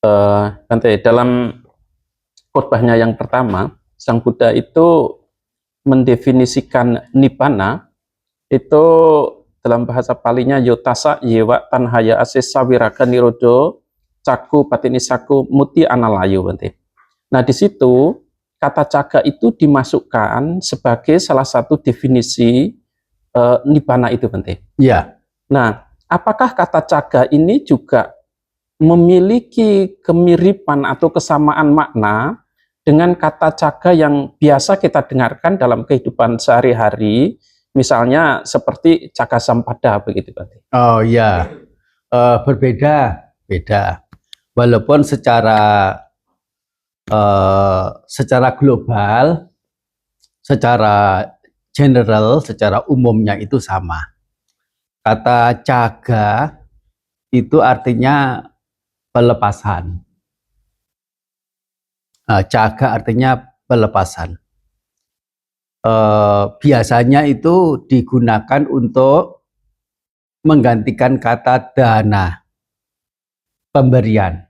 Bante, dalam khotbahnya yang pertama, Sang Buddha itu mendefinisikan nibbana itu dalam bahasa Palinya yotasa yewa tanhaya asis sawiraga nirodo caku patinisaku muti analayo, Bante. Nah, di situ kata caga itu dimasukkan sebagai salah satu definisi nibbana itu, Bante. Ya. Nah, apakah kata caga ini juga memiliki kemiripan atau kesamaan makna dengan kata caga yang biasa kita dengarkan dalam kehidupan sehari-hari, misalnya seperti caga sampada begitu, Bante? Oh ya, berbeda, beda. Walaupun secara global, secara general, secara umumnya itu sama. Kata caga itu artinya pelepasan. Caga artinya pelepasan. Biasanya itu digunakan untuk menggantikan kata dana, pemberian,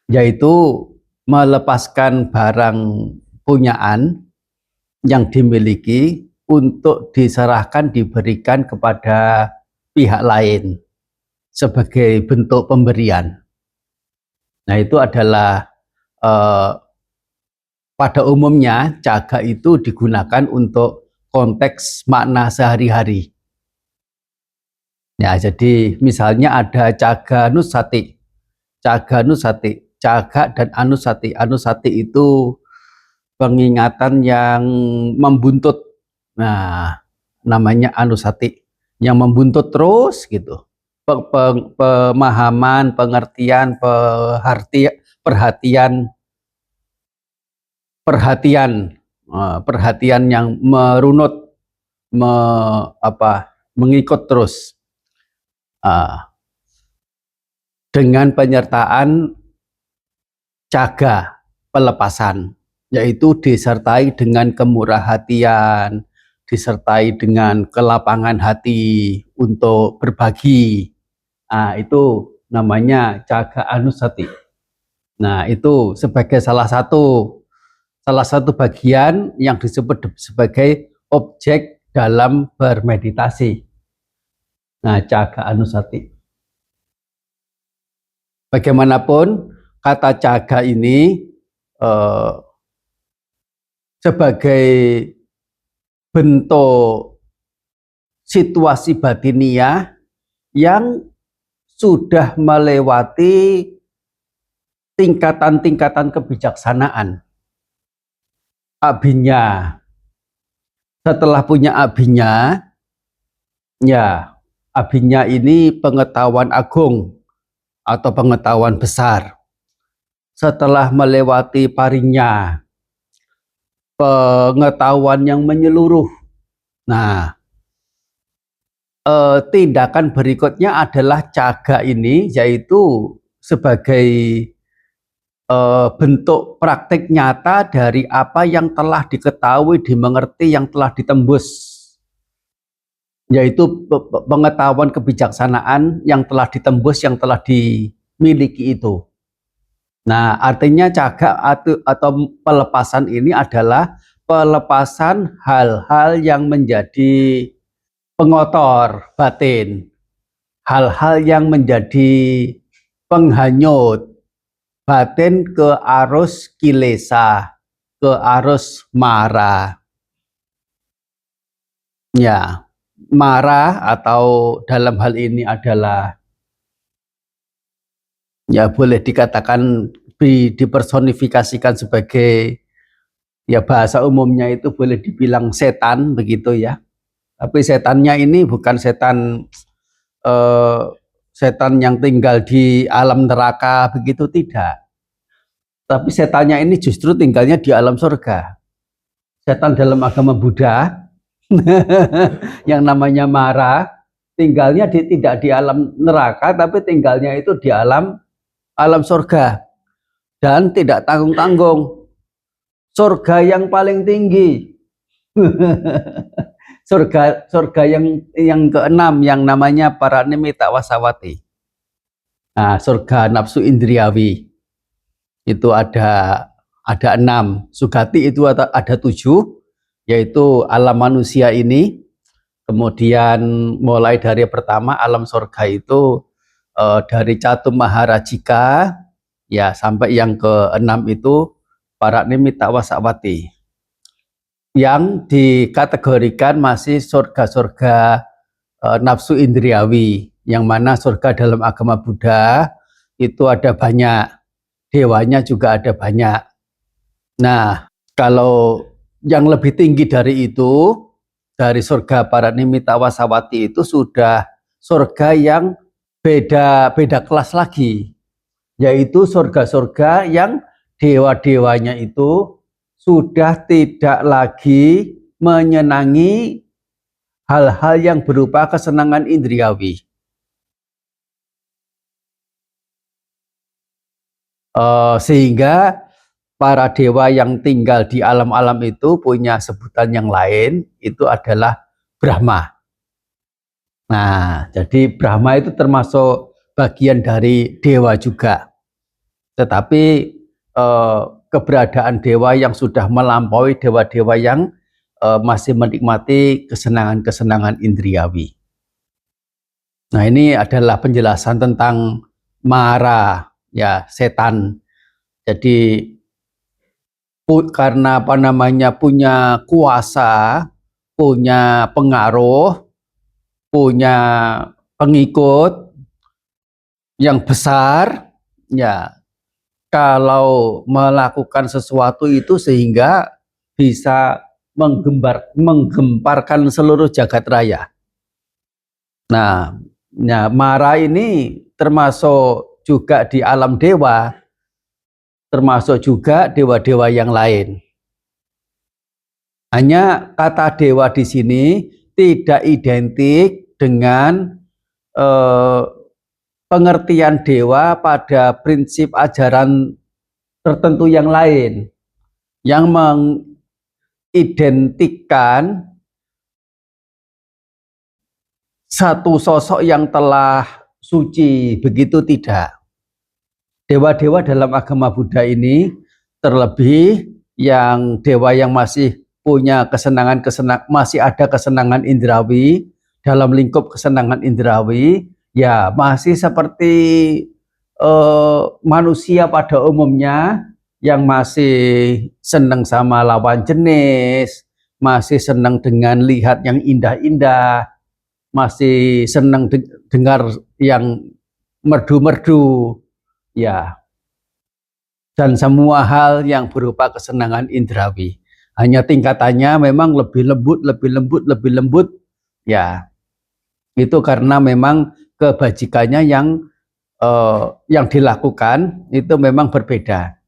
yaitu melepaskan barang punyaan yang dimiliki untuk diserahkan, diberikan kepada pihak lain sebagai bentuk pemberian. Nah, itu adalah pada umumnya caga itu digunakan untuk konteks makna sehari-hari. Ya, jadi misalnya ada caga nusati, caga nusati, caga dan anusati. Anusati itu pengingatan yang membuntut. Nah, namanya anusati, yang membuntut terus gitu. Pemahaman, pengertian, perhatian yang merunut, mengikut terus, dengan penyertaan caga, pelepasan, yaitu disertai dengan kemurah hatian, disertai dengan kelapangan hati untuk berbagi. Itu namanya caga anusati. Nah, itu sebagai salah satu bagian yang disebut sebagai objek dalam bermeditasi. Nah, caga anusati. Bagaimanapun, kata caga ini sebagai bentuk situasi batiniah yang sudah melewati tingkatan-tingkatan kebijaksanaan. Abhinya, setelah punya abhinya, ya abhinya ini pengetahuan agung atau pengetahuan besar. Setelah melewati parinya, pengetahuan yang menyeluruh. Nah, tindakan berikutnya adalah caga ini, yaitu sebagai bentuk praktik nyata dari apa yang telah diketahui, dimengerti, yang telah ditembus, yaitu pengetahuan kebijaksanaan yang telah ditembus, yang telah dimiliki itu. Nah, artinya caga atau pelepasan ini adalah pelepasan hal-hal yang menjadi pengotor batin, hal-hal yang menjadi penghanyut batin ke arus kilesa, ke arus mara. Ya, mara atau dalam hal ini adalah, ya boleh dikatakan dipersonifikasikan sebagai, ya bahasa umumnya itu boleh dibilang setan begitu ya. Tapi setannya ini bukan setan yang tinggal di alam neraka begitu, tidak. Tapi setannya ini justru tinggalnya di alam surga. Setan dalam agama Buddha yang namanya Mara tinggalnya tidak di alam neraka, tapi tinggalnya itu di alam surga, dan tidak tanggung-tanggung. Surga yang paling tinggi, surga yang keenam, yang namanya Paranimita Wasawati. Nah, surga nafsu indriawi. itu ada 6. Sugati itu ada 7, yaitu alam manusia ini. Kemudian mulai dari pertama alam surga itu dari Catum Maharajika ya sampai yang ke-6 itu para Nimitta Wasawati, yang dikategorikan masih surga-surga nafsu indriawi, yang mana surga dalam agama Buddha itu ada banyak, dewanya juga ada banyak. Nah, kalau yang lebih tinggi dari itu, dari surga para Nimitta Wasawati itu sudah surga yang beda kelas lagi, yaitu surga-surga yang dewa-dewanya itu sudah tidak lagi menyenangi hal-hal yang berupa kesenangan indriawi. Sehingga para dewa yang tinggal di alam-alam itu punya sebutan yang lain, itu adalah Brahma. Nah, jadi Brahma itu termasuk bagian dari dewa juga. Tetapi keberadaan dewa yang sudah melampaui dewa-dewa yang masih menikmati kesenangan-kesenangan indriawi. Nah, ini adalah penjelasan tentang Mara, ya, setan. Jadi karena punya kuasa, punya pengaruh, punya pengikut yang besar, ya, kalau melakukan sesuatu itu sehingga bisa menggemparkan seluruh jagat raya. Nah, ya, Mara ini termasuk juga di alam dewa, termasuk juga dewa-dewa yang lain. Hanya kata dewa di sini tidak identik dengan pengertian dewa pada prinsip ajaran tertentu yang lain, yang mengidentikan satu sosok yang telah suci, begitu tidak. Dewa-dewa dalam agama Buddha ini, terlebih yang dewa yang masih punya masih ada kesenangan indrawi, dalam lingkup kesenangan indrawi, ya masih seperti manusia pada umumnya, yang masih senang sama lawan jenis, masih senang dengan lihat yang indah-indah, masih senang dengar yang merdu-merdu, ya, dan semua hal yang berupa kesenangan indrawi. Hanya tingkatannya memang lebih lembut, ya. Itu karena memang kebajikannya yang dilakukan itu memang berbeda.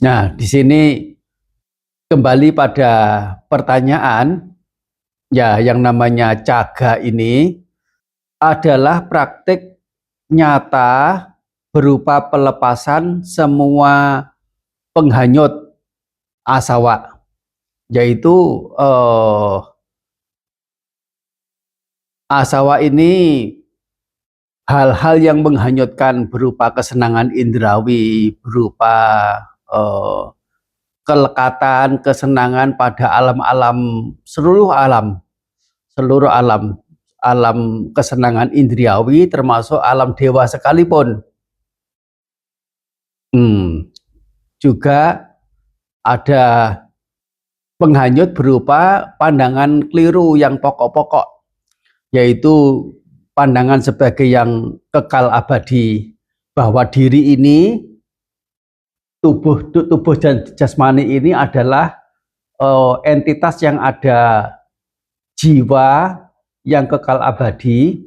Nah, di sini kembali pada pertanyaan, ya, yang namanya caga ini adalah praktik nyata berupa pelepasan semua penghanyut asawa, yaitu asawa ini hal-hal yang menghanyutkan berupa kesenangan indrawi, berupa kelekatan, kesenangan pada alam-alam, seluruh alam kesenangan indriawi, termasuk alam dewa sekalipun. Juga ada penghanyut berupa pandangan keliru yang pokok-pokok, yaitu pandangan sebagai yang kekal abadi, bahwa diri ini, tubuh dan jasmani ini adalah entitas yang ada jiwa yang kekal abadi,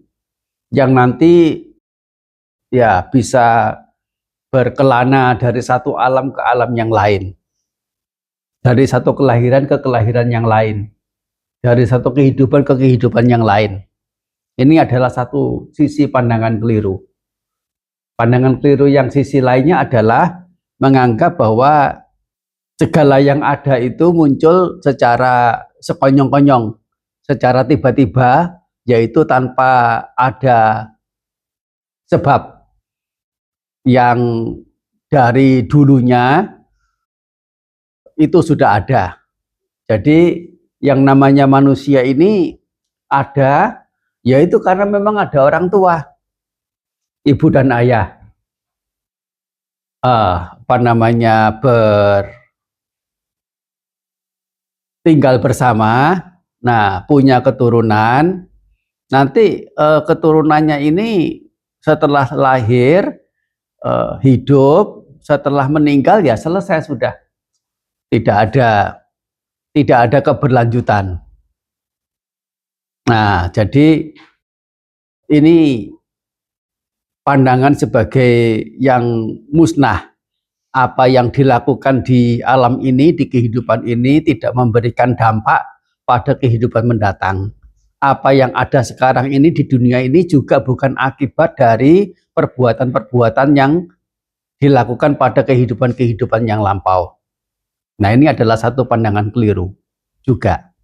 yang nanti ya bisa berkelana dari satu alam ke alam yang lain, dari satu kelahiran ke kelahiran yang lain, dari satu kehidupan ke kehidupan yang lain. Ini adalah satu sisi pandangan keliru. Pandangan keliru yang sisi lainnya adalah menganggap bahwa segala yang ada itu muncul secara sekonyong-konyong, secara tiba-tiba, yaitu tanpa ada sebab yang dari dulunya itu sudah ada. Jadi yang namanya manusia ini ada, yaitu karena memang ada orang tua, ibu dan ayah, tinggal bersama, nah punya keturunan, nanti keturunannya ini setelah lahir, hidup, setelah meninggal ya selesai sudah, tidak ada keberlanjutan. Nah, jadi ini pandangan sebagai yang musnah. Apa yang dilakukan di alam ini, di kehidupan ini tidak memberikan dampak pada kehidupan mendatang. Apa yang ada sekarang ini di dunia ini juga bukan akibat dari perbuatan-perbuatan yang dilakukan pada kehidupan-kehidupan yang lampau. Nah, ini adalah satu pandangan keliru juga.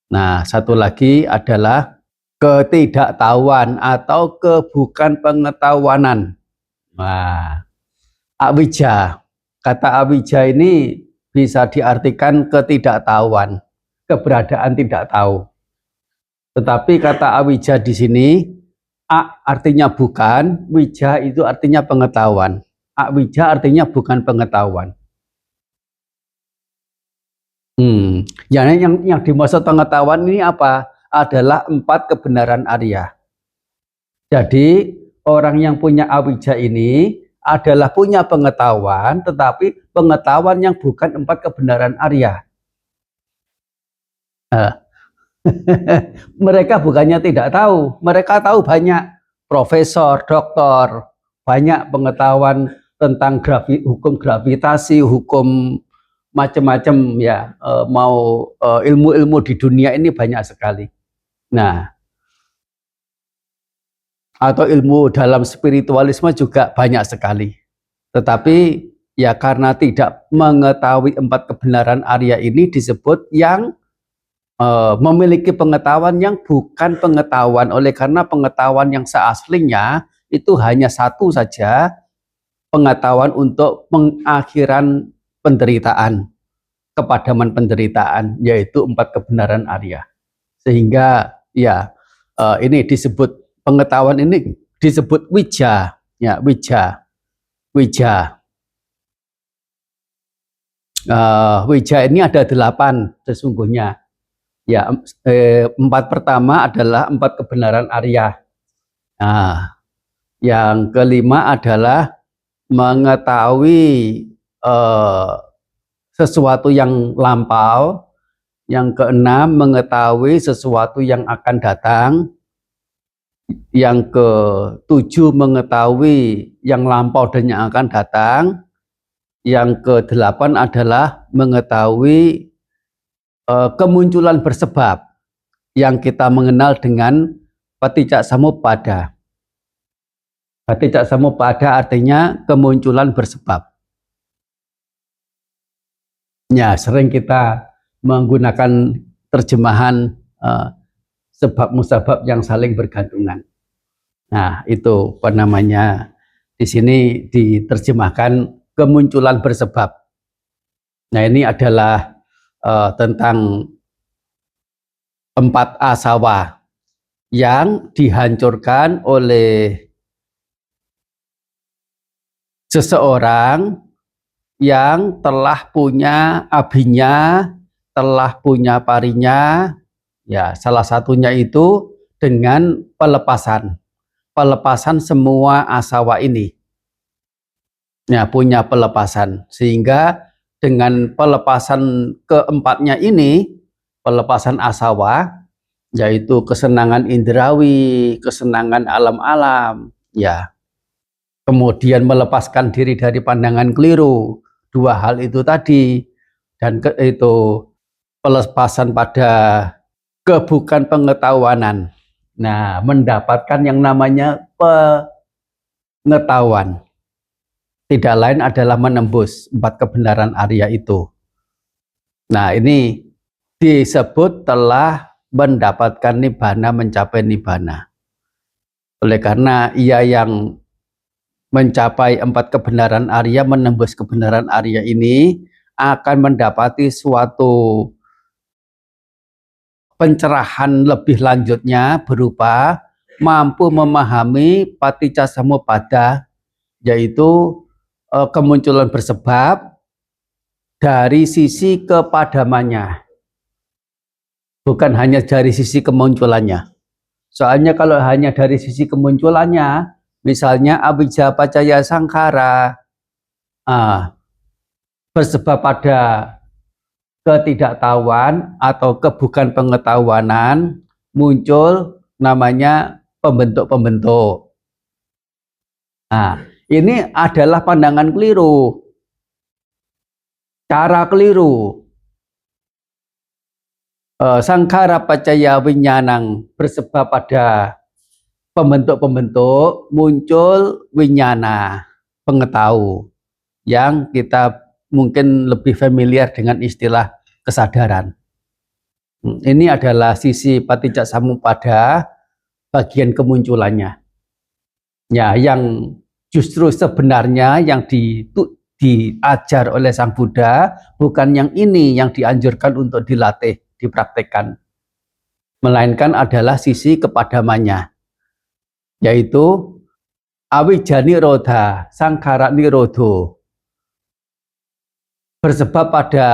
Nah, satu lagi adalah ketidaktahuan atau kebukan pengetahuanan. Nah, awija, kata awija ini bisa diartikan ketidaktahuan, keberadaan tidak tahu. Tetapi kata awija di sini, a artinya bukan, wija itu artinya pengetahuan. Awija artinya bukan pengetahuan. Yang dimaksud pengetahuan ini apa? Adalah 4 kebenaran Arya. Jadi orang yang punya awija ini adalah punya pengetahuan, tetapi pengetahuan yang bukan 4 kebenaran Arya. Mereka bukannya tidak tahu, mereka tahu banyak, profesor, doktor, banyak pengetahuan tentang hukum gravitasi, hukum macam-macam ya, ilmu-ilmu di dunia ini banyak sekali. Nah, atau ilmu dalam spiritualisme juga banyak sekali. Tetapi ya karena tidak mengetahui 4 kebenaran Arya ini disebut yang memiliki pengetahuan yang bukan pengetahuan. Oleh karena pengetahuan yang seaslinya itu hanya satu saja, pengetahuan untuk pengakhiran penderitaan, kepadaman penderitaan, yaitu 4 kebenaran Arya. Sehingga ya ini disebut, pengetahuan ini disebut wija, ya wija. Wija ini ada 8 sesungguhnya. Ya, 4 pertama adalah 4 kebenaran Arya. Nah, yang kelima adalah mengetahui sesuatu yang lampau. Yang keenam mengetahui sesuatu yang akan datang. Yang ke-7 mengetahui yang lampau dan yang akan datang. Yang ke-8 adalah mengetahui kemunculan bersebab yang kita mengenal dengan paticca samuppada. Paticca samuppada artinya kemunculan bersebab. Ya, sering kita menggunakan terjemahan sebab musabab yang saling bergantungan. Nah, itu apa namanya, di sini diterjemahkan kemunculan bersebab. Nah, ini adalah tentang 4 asawa yang dihancurkan oleh seseorang yang telah punya abinya, telah punya parinya, ya salah satunya itu dengan pelepasan semua asawa ini. Ya, punya pelepasan, sehingga dengan pelepasan keempatnya ini, pelepasan asawa, yaitu kesenangan indrawi, kesenangan alam-alam, ya, kemudian melepaskan diri dari pandangan keliru, 2 hal itu tadi, dan itu pelepasan pada kebukan pengetahuanan. Nah, mendapatkan yang namanya pengetahuan. Tidak lain adalah menembus 4 kebenaran Arya itu. Nah, ini disebut telah mendapatkan nibbana, mencapai nibbana. Oleh karena ia yang mencapai 4 kebenaran Arya, menembus kebenaran Arya ini akan mendapati suatu pencerahan lebih lanjutnya berupa mampu memahami paticca samuppada, yaitu kemunculan bersebab dari sisi kepadamannya, bukan hanya dari sisi kemunculannya. Soalnya kalau hanya dari sisi kemunculannya, misalnya avijja paccaya sankhara, bersebab pada ketidaktahuan atau kebukan pengetahuanan, muncul namanya pembentuk-pembentuk. Nah, ini adalah pandangan keliru, cara keliru. Sankhara paccaya winyanang, bersebab pada pembentuk-pembentuk, muncul winyana, pengetahu, yang kita mungkin lebih familiar dengan istilah kesadaran. Ini adalah sisi paticca samuppada bagian kemunculannya. Ya, yang justru sebenarnya yang diajar oleh Sang Buddha bukan yang ini yang dianjurkan untuk dilatih, dipraktekkan, melainkan adalah sisi kepadamannya, yaitu avijja nirodha, sankhara nirodho, bersebab pada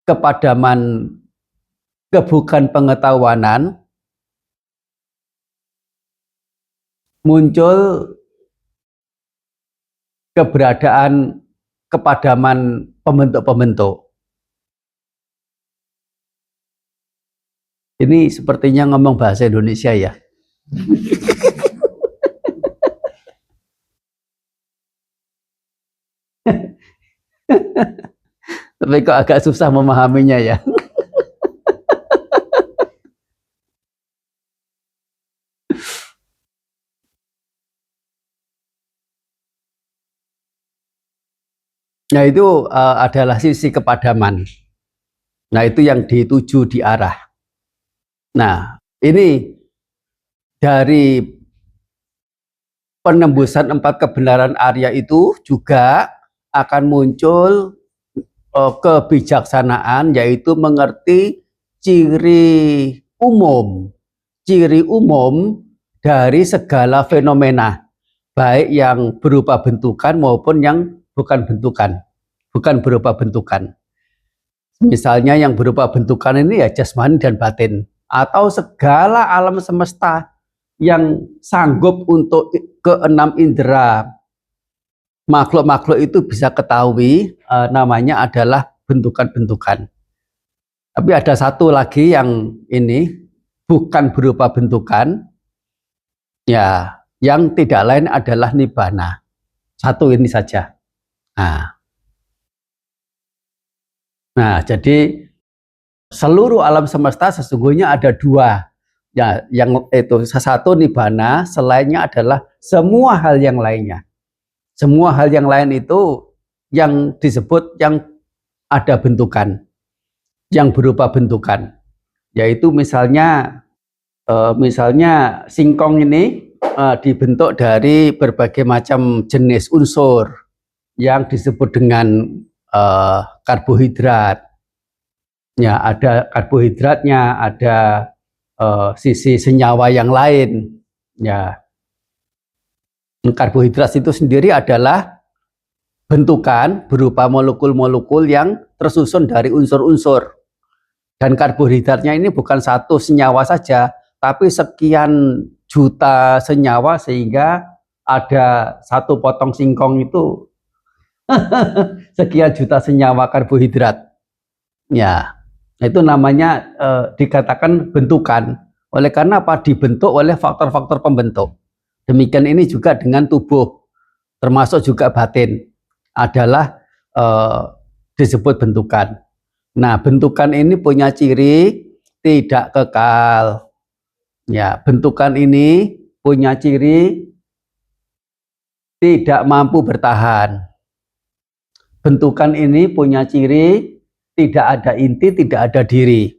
kepadaman kebukan pengetahuanan, muncul keberadaan kepadaman pembentuk-pembentuk. Ini sepertinya ngomong bahasa Indonesia ya. Tapi kok agak susah memahaminya ya. Nah itu adalah sisi kepadaman. Nah itu yang dituju di arah. Nah ini dari penembusan 4 kebenaran Arya itu juga akan muncul kebijaksanaan, yaitu mengerti ciri umum dari segala fenomena, baik yang berupa bentukan maupun yang bukan bentukan, bukan berupa bentukan. Misalnya yang berupa bentukan ini ya jasmani dan batin, atau segala alam semesta yang sanggup untuk keenam indera makhluk-makhluk itu bisa ketahui, namanya adalah bentukan-bentukan. Tapi ada satu lagi yang ini bukan berupa bentukan, ya, yang tidak lain adalah nibbana. Satu ini saja. Nah, jadi seluruh alam semesta sesungguhnya ada 2. Ya, yang itu satu nibbana, selainnya adalah semua hal yang lainnya. Semua hal yang lain itu yang disebut yang ada bentukan, yang berupa bentukan, yaitu misalnya singkong ini dibentuk dari berbagai macam jenis unsur yang disebut dengan karbohidrat. Ya, ada karbohidratnya, ada sisi senyawa yang lain. Ya, karbohidrat itu sendiri adalah bentukan berupa molekul-molekul yang tersusun dari unsur-unsur. Dan karbohidratnya ini bukan satu senyawa saja, tapi sekian juta senyawa, sehingga ada satu potong singkong itu sekian juta senyawa karbohidrat. Ya, itu namanya dikatakan bentukan. Oleh karena apa? Dibentuk oleh faktor-faktor pembentuk. Demikian ini juga dengan tubuh, termasuk juga batin, adalah disebut bentukan. Nah, bentukan ini punya ciri tidak kekal. Ya, bentukan ini punya ciri tidak mampu bertahan. Bentukan ini punya ciri tidak ada inti, tidak ada diri.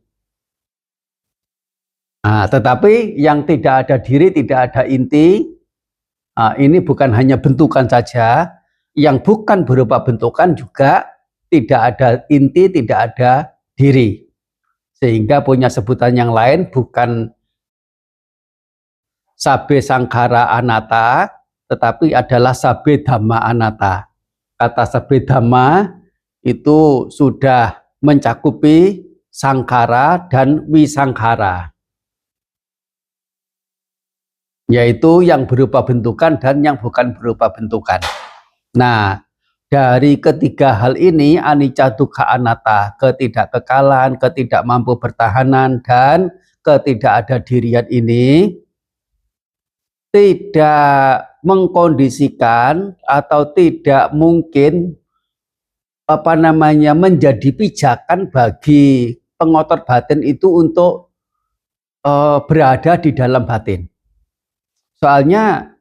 Nah, tetapi yang tidak ada diri, tidak ada inti, Ini bukan hanya bentukan saja, yang bukan berupa bentukan juga tidak ada inti, tidak ada diri. Sehingga punya sebutan yang lain, bukan Sabe Sangkhara Anatta, tetapi adalah Sabe Dhamma Anatta. Kata Sabe Dhamma itu sudah mencakupi sangkhara dan wisangkhara, yaitu yang berupa bentukan dan yang bukan berupa bentukan. Nah, dari ketiga hal ini, anicca dukkha anatta, ketidakkekalan, ketidakmampu bertahanan, dan ketidakadadirian ini tidak mengkondisikan atau tidak mungkin menjadi pijakan bagi pengotor batin itu untuk berada di dalam batin. Soalnya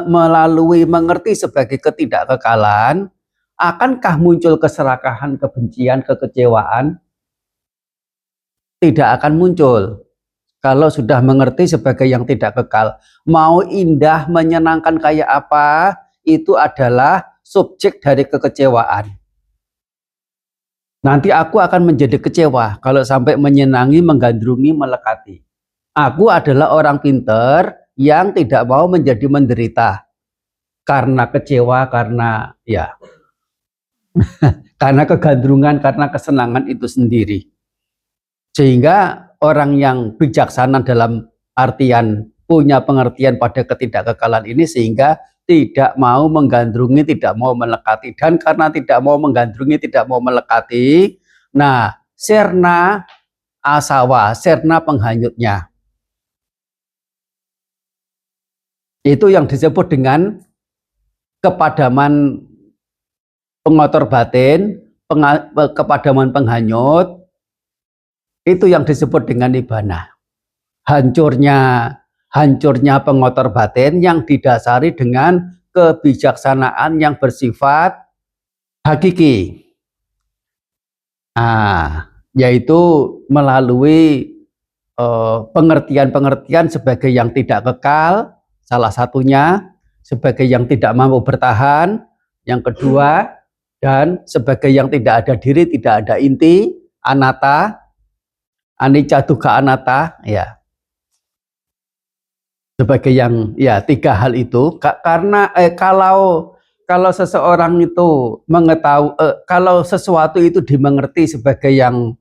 melalui mengerti sebagai ketidakkekalan, akankah muncul keserakahan, kebencian, kekecewaan? Tidak akan muncul. Kalau sudah mengerti sebagai yang tidak kekal, mau indah, menyenangkan kayak apa, itu adalah subjek dari kekecewaan. Nanti aku akan menjadi kecewa kalau sampai menyenangi, menggandrungi, melekati. Aku adalah orang pinter yang tidak mau menjadi menderita karena kecewa, karena ya, karena kegandrungan, karena kesenangan itu sendiri. Sehingga orang yang bijaksana dalam artian punya pengertian pada ketidakkekalan ini, sehingga tidak mau menggandrungi, tidak mau melekati. Dan karena tidak mau menggandrungi, tidak mau melekati, nah serna asawa, serna penghanyutnya, itu yang disebut dengan kepadaman pengotor batin, kepadaman penghanyut, itu yang disebut dengan nibbana. Hancurnya pengotor batin yang didasari dengan kebijaksanaan yang bersifat hakiki. Yaitu melalui pengertian-pengertian sebagai yang tidak kekal, salah satunya, sebagai yang tidak mampu bertahan, yang kedua, dan sebagai yang tidak ada diri, tidak ada inti, anatta, anicca dukkha anatta, ya. Sebagai yang ya tiga hal itu, karena kalau seseorang itu mengetahui, kalau sesuatu itu dimengerti sebagai yang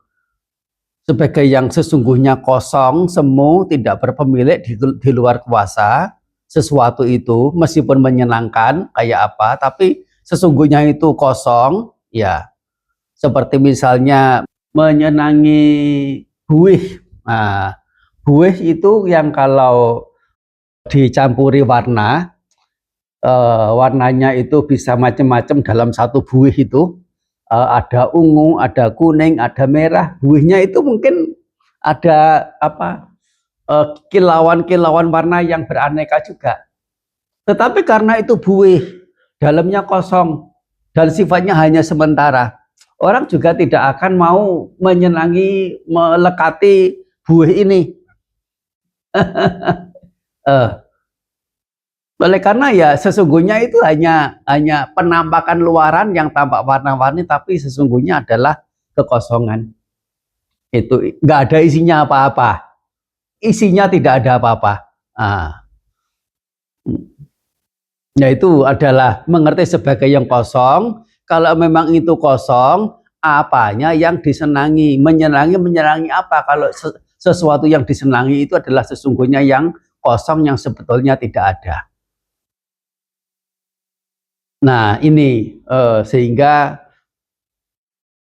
sesungguhnya kosong, semu, tidak berpemilik, di luar kuasa, sesuatu itu meskipun menyenangkan kayak apa, tapi sesungguhnya itu kosong, ya. Seperti misalnya menyenangi buih. Nah, buih itu yang kalau dicampuri warna, warnanya itu bisa macam-macam dalam satu buih itu, ada ungu, ada kuning, ada merah. Buihnya itu mungkin ada kilauan-kilauan warna yang beraneka juga. Tetapi karena itu buih, dalamnya kosong dan sifatnya hanya sementara, orang juga tidak akan mau menyenangi, melekati buih ini. Oleh karena ya sesungguhnya itu hanya penampakan luaran yang tampak warna-warni, tapi sesungguhnya adalah kekosongan. Itu nggak ada isinya apa-apa, isinya tidak ada apa-apa. Yaitu adalah mengerti sebagai yang kosong. Kalau memang itu kosong, apanya yang disenangi? Menyenangi apa? Kalau sesuatu yang disenangi itu adalah sesungguhnya yang kosong, yang sebetulnya tidak ada. Nah ini sehingga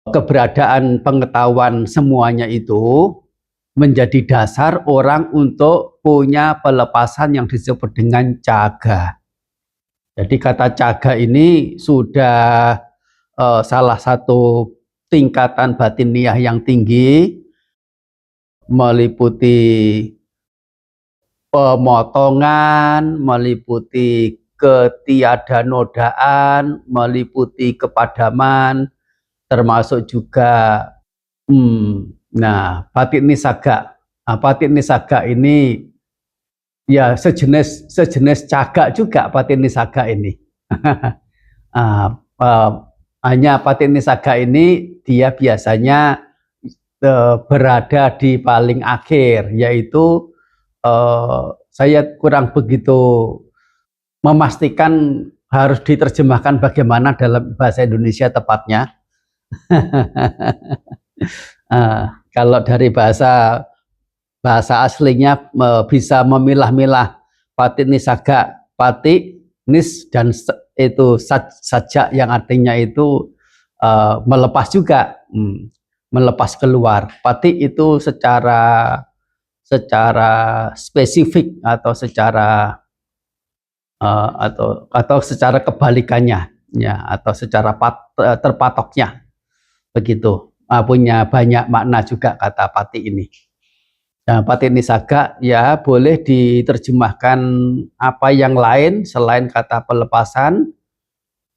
keberadaan pengetahuan semuanya itu menjadi dasar orang untuk punya pelepasan yang disebut dengan caga. Jadi kata caga ini sudah salah satu tingkatan batiniah yang tinggi, meliputi pemotongan, meliputi ketiadanodaan, meliputi kepadaman, termasuk juga batin nisaga. Batin nisaga ini ya sejenis cagak juga Patinisaga ini. Ah, hanya Patinisaga ini dia biasanya berada di paling akhir, yaitu saya kurang begitu memastikan harus diterjemahkan bagaimana dalam bahasa Indonesia tepatnya. Kalau dari bahasa aslinya bisa memilah-milah Patinisaga, patinis dan itu sajak yang artinya itu melepas juga, melepas keluar. Pati itu secara spesifik atau secara atau secara kebalikannya, ya, atau secara terpatoknya begitu. Punya banyak makna juga kata pati ini. Nah, Patinisaga ya boleh diterjemahkan apa yang lain selain kata pelepasan.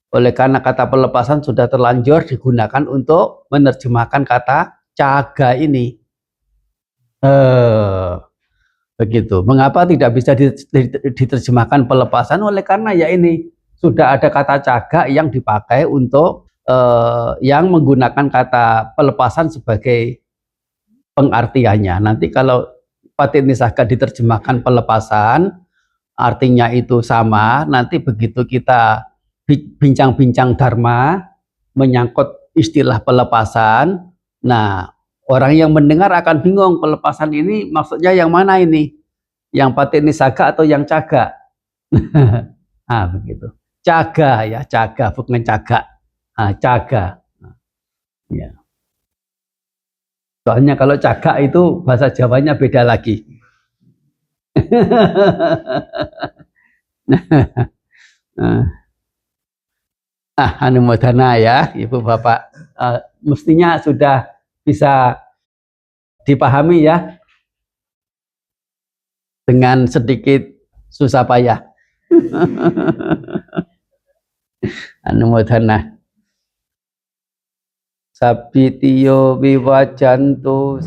Oleh karena kata pelepasan sudah terlanjur digunakan untuk menerjemahkan kata caga ini. Begitu. Mengapa tidak bisa diterjemahkan pelepasan? Oleh karena ya ini sudah ada kata caga yang dipakai untuk yang menggunakan kata pelepasan sebagai pengartiannya. Nanti kalau Patinisaga diterjemahkan pelepasan, artinya itu sama. Nanti begitu kita bincang-bincang dharma menyangkut istilah pelepasan, nah orang yang mendengar akan bingung, pelepasan ini maksudnya yang mana ini? Yang Patinisaga atau yang caga? Begitu. Caga ya, caga bukan caga. Caga. Ya. Soalnya kalau caga itu bahasa Jawanya beda lagi. Anumodana ya, Ibu Bapak. Mestinya sudah bisa dipahami ya, dengan sedikit susah payah. Anumodana. Sabitiyo vivajantu